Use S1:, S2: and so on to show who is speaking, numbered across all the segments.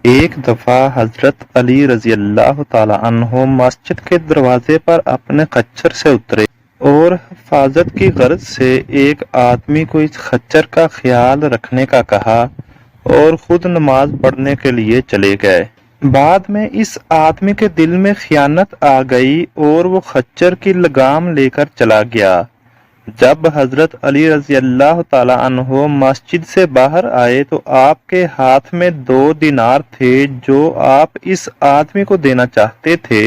S1: ایک دفعہ حضرت علی رضی اللہ تعالیٰ عنہ مسجد کے دروازے پر اپنے خچر سے اترے اور حفاظت کی غرض سے ایک آدمی کو اس خچر کا خیال رکھنے کا کہا اور خود نماز پڑھنے کے لیے چلے گئے۔ بعد میں اس آدمی کے دل میں خیانت آ گئی اور وہ خچر کی لگام لے کر چلا گیا۔ جب حضرت علی رضی اللہ تعالیٰ عنہ مسجد سے باہر آئے تو آپ کے ہاتھ میں 2 دینار تھے جو آپ اس آدمی کو دینا چاہتے تھے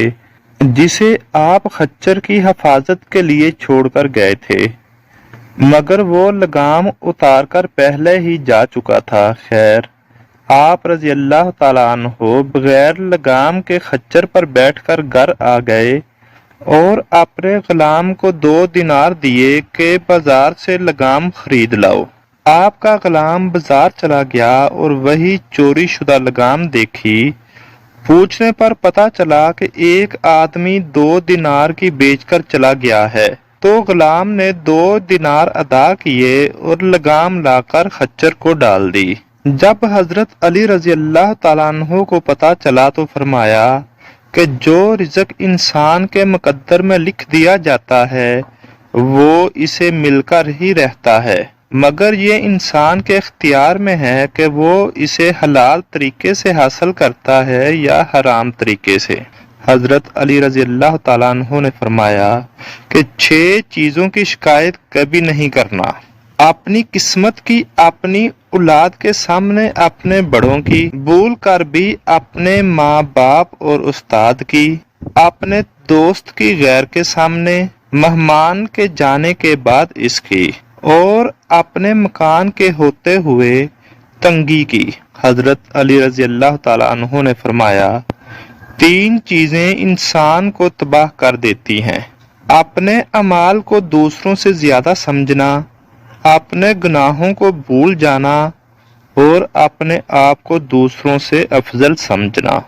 S1: جسے آپ خچر کی حفاظت کے لیے چھوڑ کر گئے تھے، مگر وہ لگام اتار کر پہلے ہی جا چکا تھا۔ خیر، آپ رضی اللہ تعالیٰ عنہ بغیر لگام کے خچر پر بیٹھ کر گھر آ گئے اور اپنے غلام کو 2 دینار دیے کہ بازار سے لگام خرید لاؤ۔ آپ کا غلام بازار چلا گیا اور وہی چوری شدہ لگام دیکھی۔ پوچھنے پر پتہ چلا کہ ایک آدمی 2 دینار کی بیچ کر چلا گیا ہے، تو غلام نے 2 دینار ادا کیے اور لگام لا کر خچر کو ڈال دی۔ جب حضرت علی رضی اللہ تعالیٰ عنہ کو پتہ چلا تو فرمایا کہ جو رزق انسان کے مقدر میں لکھ دیا جاتا ہے وہ اسے مل کر ہی رہتا ہے، مگر یہ انسان کے اختیار میں ہے کہ وہ اسے حلال طریقے سے حاصل کرتا ہے یا حرام طریقے سے۔ حضرت علی رضی اللہ تعالیٰ عنہ نے فرمایا کہ 6 چیزوں کی شکایت کبھی نہیں کرنا: اپنی قسمت کی، اپنی اولاد کے سامنے اپنے بڑوں کی، بھول کر بھی اپنے ماں باپ اور استاد کی، اپنے دوست کی غیر کے سامنے، مہمان کے جانے کے بعد اس کی، اور اپنے مکان کے ہوتے ہوئے تنگی کی۔ حضرت علی رضی اللہ تعالیٰ عنہ نے فرمایا 3 چیزیں انسان کو تباہ کر دیتی ہیں: اپنے اعمال کو دوسروں سے زیادہ سمجھنا، اپنے گناہوں کو بھول جانا اور اپنے آپ کو دوسروں سے افضل سمجھنا۔